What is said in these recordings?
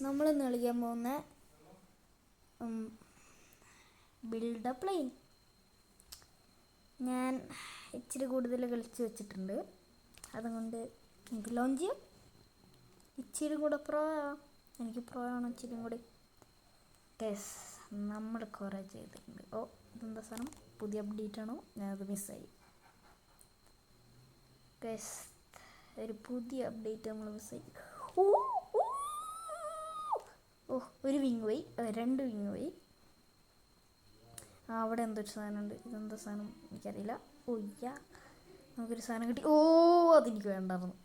നമ്മളിന്ന് കളിക്കാൻ പോകുന്ന ബിൽഡ് എ പ്ലെയിൻ. ഞാൻ ഇച്ചിരി കൂടുതൽ കളിച്ച് വെച്ചിട്ടുണ്ട്, അതുകൊണ്ട് എനിക്ക് ലോഞ്ച് ചെയ്യാം. ഇച്ചിരി കൂടെ എനിക്ക് ആണ് ഇച്ചിരി കൂടി. നമ്മൾ കുറേ ചെയ്തിട്ടുണ്ട്. ഇതെന്താ സാധനം? പുതിയ അപ്ഡേറ്റ് ആണോ? ഞാനത് മിസ്സായി. ഒരു പുതിയ അപ്ഡേറ്റ് നമ്മൾ മിസ്സായി. ഒരു വിങ് പോയി, 2 വിങ് പോയി. അവിടെ എന്തൊരു സാധനമുണ്ട്. ഇതെന്താ സാധനം എനിക്കറിയില്ല. നമുക്കൊരു സാധനം കിട്ടി. അതെനിക്ക് വേണ്ടായിരുന്നു,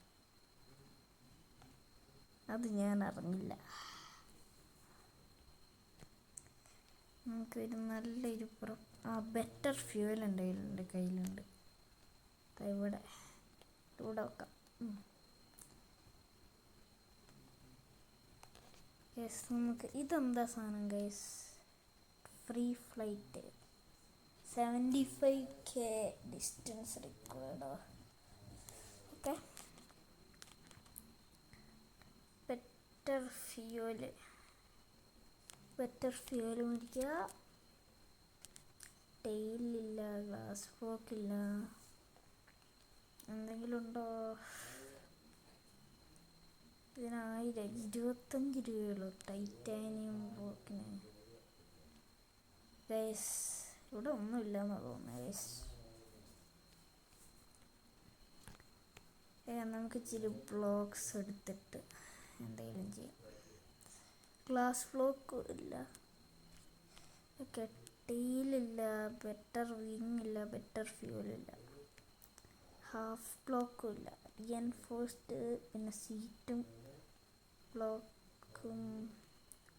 അത് ഞാൻ അറിഞ്ഞില്ല. നമുക്കൊരു നല്ലൊരു ബെറ്റർ ഫ്യൂവൽ എൻ്റെ കയ്യിലുണ്ട്. ഇവിടെ വെക്കാം. നമുക്ക് ഇതെന്താ സാധനം guys? Free flight 75k distance required. Okay, better fuel മേടിക്കുക. ടെയിലില്ല, ഗ്ലാസ് ഫോക്കില്ല, എന്തെങ്കിലും ഉണ്ടോ? ഇതിന് 25 രൂപയുള്ളൂ ടൈറ്റാനിയം ഫോക്കിന്. ഗൈസ് ഇവിടെ ഒന്നുമില്ലെന്നാണ് തോന്നുന്നത് ഗൈസ്. നമുക്ക് ഇച്ചിരി ബ്ലോക്സ് എടുത്തിട്ട് എന്തെങ്കിലും ചെയ്യാം. ഗ്ലാസ് ബ്ലോക്ക് ഇല്ല, ടെയിലില്ല, ബെറ്റർ വിങ് ഇല്ല, ബെറ്റർ ഫ്യൂവലില്ല, ഹാഫ് ബ്ലോക്കും ഇല്ല, റീഎൻഫോഴ്സ്ഡ്, പിന്നെ സീറ്റും ബ്ലോക്കും,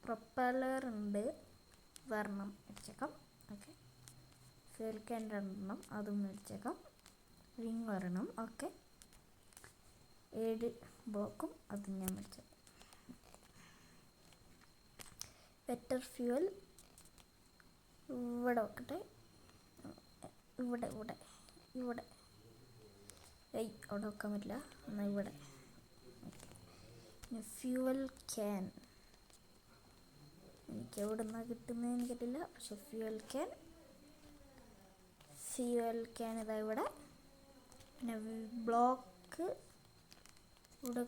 പ്രൊപ്പല്ലർ ഉണ്ട്, വരണം മേടിച്ചേക്കാം. ഓക്കെ, ഫ്യൂൽ ക്യാൻ 2 അതും മേടിച്ചേക്കാം. വിങ് വരണം. ഓക്കെ, 7 ബ്ലോക്കും അതും ഞാൻ മേടിച്ചേക്കാം. ബെറ്റർ ഫ്യൂവൽ ഇവിടെ വെക്കട്ടെ. ഇവിടെ അവിടെ വെക്കാൻ പറ്റില്ല. എന്നാൽ ഇവിടെ ഫ്യൂവൽ ക്യാൻ എനിക്ക് എവിടെ നിന്നാണ് കിട്ടുന്നത് എനിക്കറിയില്ല, പക്ഷെ ഫ്യൂവൽ ക്യാൻ ഇതാ ഇവിടെ. പിന്നെ ബ്ലോക്ക് ഇവിടെ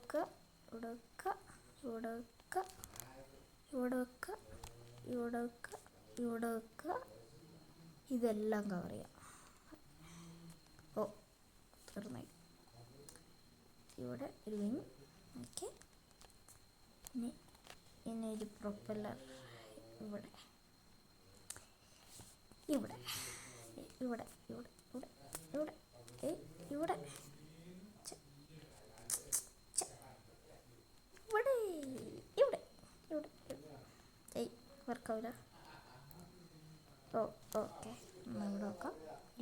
വെക്കുക. ഇതെല്ലാം കവർ ചെയ്യാം. തീർന്നായി. ഇവിടെ ഒരു വിങ്. ഓക്കെ, ഇനി ഒരു പ്രൊപ്പല്ലർ ഇവിടെ. വർക്കാവില്ല. ഓക്കെ, ഇവിടെ നോക്കാം.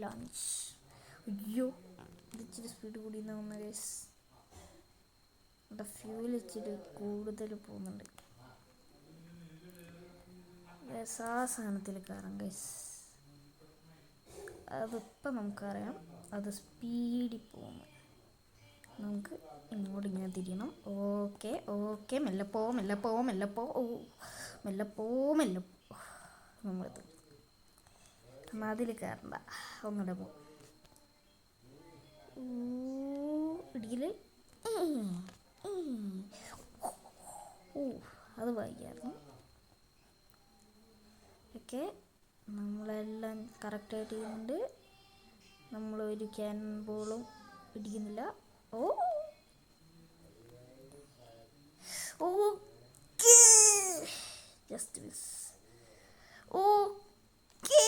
ലോഞ്ച്. അയ്യോ, ഇച്ചിരി സ്പീഡ് കൂടി തോന്നുന്നു ഗൈസ്. ഇവിടെ ഫ്യൂൽ ഇച്ചിരി കൂടുതൽ പോകുന്നുണ്ട് ഗൈസ്. ആ സാധനത്തിൽ കയറാം ഗൈസ്. അതിപ്പം നമുക്കറിയാം, അത് സ്പീഡിൽ പോകുന്നു. നമുക്ക് ഇങ്ങോട്ട് ഇങ്ങനെ തിരിയണം. ഓക്കെ, മെല്ലെ പോ. നമ്മളത് അതിൽ കയറണ്ട, ഒന്നുകൂടെ പോകും. ഇടിയിൽ അത് വായിക്കായിരുന്നു. ഓക്കെ, നമ്മളെല്ലാം കറക്റ്റായിട്ട് ചെയ്യുന്നുണ്ട്. നമ്മളൊരു ക്യാൻ ബോളും ഇടിക്കുന്നില്ല. Just miss. ഓക്കെ,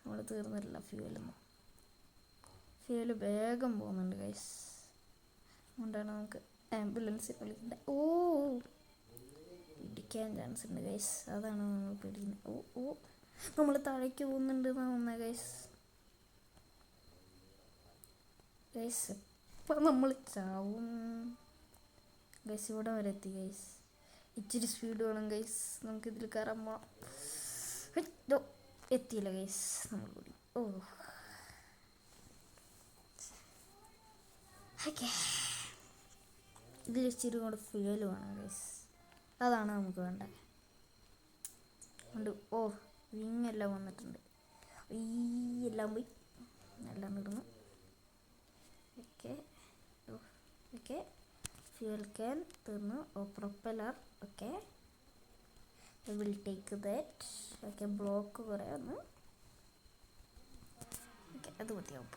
നമ്മൾ തീർന്നില്ല. ഫ്യൂവൽ വേഗം പോകുന്നുണ്ട് ഗൈസ്. അതുകൊണ്ടാണ് നമുക്ക് ആംബുലൻസിൽ വിളിക്കേണ്ടത്. ഇടിക്കാൻ ചാൻസ് ഉണ്ട് ഗൈസ്, അതാണ് നമ്മൾ പേടിക്കുന്നത്. നമ്മൾ താഴേക്ക് പോകുന്നുണ്ട് എന്നാ ഗൈസ്. ഇപ്പം നമ്മൾ ചാവും ഗൈസ്. ഇവിടെ വരെ എത്തി ഗൈസ്. ഇച്ചിരി സ്പീഡ് വേണം ഗൈസ്, നമുക്കിതിൽ കയറാൻ പോകാം. എത്തിയില്ല ഗൈസ്, നമ്മൾ കൂടി. ഓക്കെ, ഇതിൽ ഇച്ചിരി കൂടെ ഫ്യൂൽ വേണം ഗൈസ്, അതാണ് നമുക്ക് വേണ്ടത്. ഉണ്ട്. ഓ, വിങ്ങെല്ലാം വന്നിട്ടുണ്ട്. ഈ എല്ലാം പോയി, എല്ലാം നിർന്നു. ഓക്കെ ഓക്കെ, ഫ്യൂൽ ക്യാൻ തീർന്നു. Oh, propeller. Okay, will take that. Okay, block കുറേ ഒന്ന്. ഓക്കെ, അത് മതിയാവും.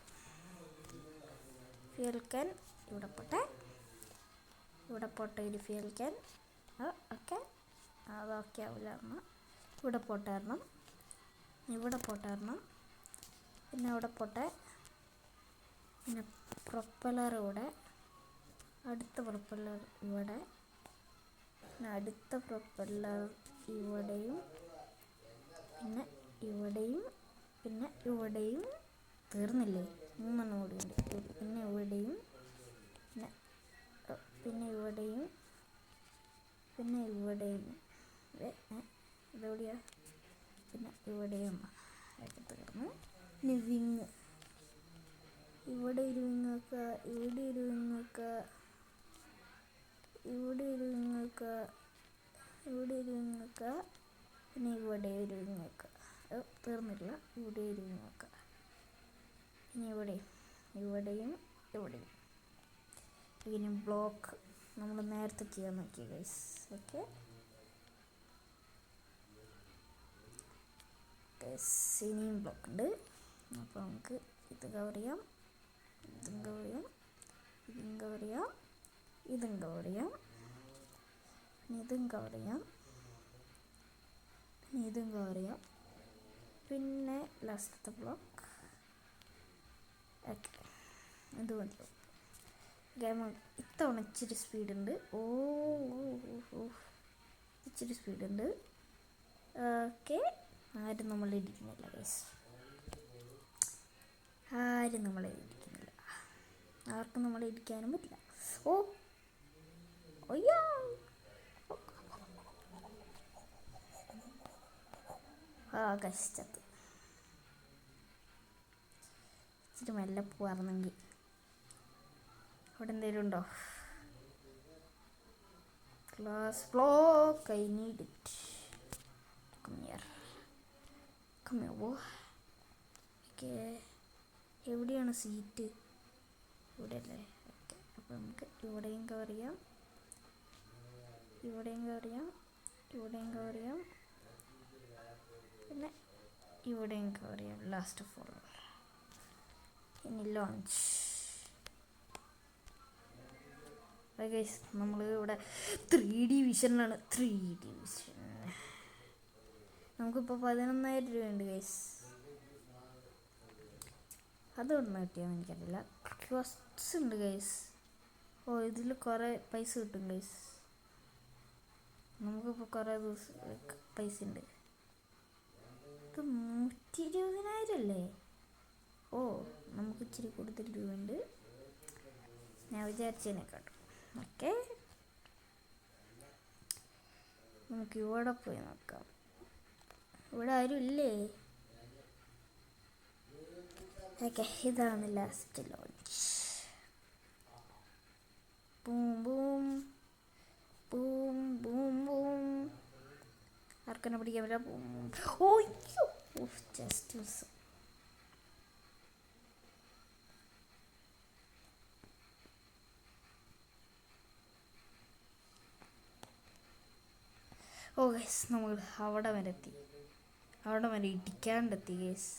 ഫ്യൂൽ ക്യാൻ ഇവിടെ പോട്ടെ, ഇവിടെ പോട്ടെ ഒരു ഫ്യൂൽ ക്യാൻ. ഓക്കെ, അതൊക്കെ ആവില്ലായിരുന്നു. ഇവിടെ പോട്ടായിരുന്നു, ഇവിടെ പോട്ടായിരുന്നു, പിന്നെ അവിടെ പോട്ടെ. പിന്നെ പ്രൊപ്പലർ ഇവിടെ, അടുത്ത പ്രൊപ്പലർ ഇവിടെ, പിന്നെ അടുത്ത പ്രൊപ്പലർ ഇവിടെയും, പിന്നെ ഇവിടെയും, പിന്നെ ഇവിടെയും. തീർന്നില്ലേ? 3 കൂടിയുണ്ട്. പിന്നെ ഇവിടെയും, പിന്നെ ഇവിടെയും, പിന്നെ ഇവിടെയും. ഇതെവിടെയാ? പിന്നെ ഇവിടെയും ഒക്കെ തീർന്നു. ഇനി വിങ്, ഇവിടെ ഒരു വിങ്ങൊക്ക, ഇവിടെ ഒരു വിങ്ങൊക്ക, ഇവിടെ ഒരു വിങ്ങൊക്ക, ഇവിടെ ഒരു വിങ്ങൊക്ക, പിന്നെ ഇവിടെ ഒരു വിങ്ങൊക്ക. തീർന്നില്ല. ഇവിടെ ഒരു വിങ്ങൊക്ക, പിന്നെ ഇവിടെയും, ഇവിടെയും, ഇവിടെയും. ഇനി ബ്ലോക്ക് നമ്മൾ നേരത്തെ ചെയ്യാൻ നോക്കി ഗൈസ്. ഓക്കെ, ഇനിയും ബ്ലോക്ക് ഉണ്ട്. അപ്പോൾ നമുക്ക് ഇത് കവർ ചെയ്യാം, ഇതും കവർ ചെയ്യാം, ഇതും കവർ ചെയ്യാം, ഇതും കവർ ചെയ്യാം, പിന്നെ ഇതും കവർ ചെയ്യാം, പിന്നെ ഇതും കവർ ചെയ്യാം, പിന്നെ ലാസ്റ്റത്തെ ബ്ലോക്ക്. ഓക്കെ, ഇത് മതി. ഇത്തവണ ഇച്ചിരി സ്പീഡുണ്ട്. ഓ, ഇച്ചിരി സ്പീഡുണ്ട്. ഓക്കെ, ആരും നമ്മളെ ഇടിക്കുന്നില്ല ഗൈസ്, ആരും നമ്മളെ ഇടിക്കുന്നില്ല, ആർക്കും നമ്മളെ ഇടിക്കാനും പറ്റില്ല. ഓ ഒയ്യാ, കഷ്ടത്ത്. ഇച്ചിരി മെല്ലെ പോവാറുന്നെങ്കിൽ. അവിടെ എന്തെങ്കിലും ഉണ്ടോ? Glass block, I need it. Come here. Okay, എവിടെയാണ് സീറ്റ്? ഇവിടെ അല്ലേ? ഓക്കെ, അപ്പോൾ നമുക്ക് ഇവിടെയും കവർ ചെയ്യാം, ഇവിടെയും കവർ ചെയ്യാം, ഇവിടെയും കവർ ചെയ്യാം, പിന്നെ ഇവിടെയും കവർ ചെയ്യാം. ലാസ്റ്റ് ഓഫ് ഓൾ, ഇനി ലോഞ്ച്. ഗൈസ്, നമ്മൾ ഇവിടെ 3D വിഷനിലാണ്. 3D വിഷൻ നമുക്കിപ്പോൾ 11,000 രൂപയുണ്ട് ഗൈസ്. അതൊന്നും കിട്ടിയാൽ എനിക്കറിയില്ല. ക്വസ്റ്റ്സ് ഉണ്ട് ഗൈസ്. ഓ, ഇതിൽ കുറേ പൈസ കിട്ടും ഗൈസ്. നമുക്കിപ്പോൾ കുറേ പൈസ ഉണ്ട്. ഇത് 120,000 അല്ലേ? ഓ, നമുക്ക് ഇച്ചിരി കൂടുതൽ രൂപയുണ്ട് ഞാൻ വിചാരിച്ചതിനെക്കാട്ടും. ഓക്കെ, നമുക്ക് ഇവിടെ പോയി നോക്കാം. ഇവിടെ ആരും ഇല്ലേ? ഓക്കെ, ഇതാണ് last launch. Boom boom boom boom boom. ആർക്കെന്നെ പിടിക്കാൻ പറ്റില്ല. ബൂം. ഓയ്യോ, ജസ്റ്റ് മിസ്. ഓ ഗൈസ്, നമ്മൾ അവിടെ വരെ എത്തി. അവിടെ വരെ ഇടിക്കാണ്ടെത്തി ഗൈസ്.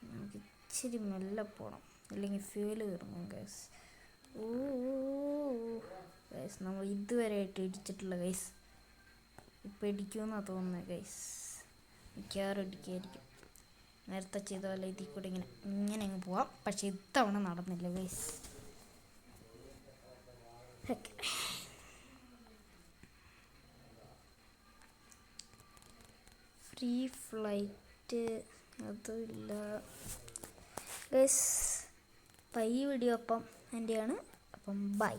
നമുക്ക് ഇച്ചിരി മെല്ലെ പോകണം, അല്ലെങ്കിൽ ഫ്യൂല് കയറും ഗൈസ്. ഓ ഗൈസ്, നമ്മൾ ഇതുവരെ ആയിട്ട് ഇടിച്ചിട്ടില്ല ഗൈസ്. ഇപ്പം ഇടിക്കുമെന്നാണ് തോന്നുന്നത് ഗൈസ്. മിക്കവാറും ഇടിക്കായിരിക്കും. നേരത്തെ ചെയ്ത പോലെ ഇതിൽ കൂടെ ഇങ്ങനെ അങ്ങ് പോവാം. പക്ഷെ ഇത്തവണ നടന്നില്ല ഗൈസ്. ഓക്കെ, ഫ്രീ ഫ്ലൈറ്റ് അതുമില്ല ഗൈസ്. അപ്പം ഈ വീഡിയോ എൻ്റെയാണ്. അപ്പം ബൈ.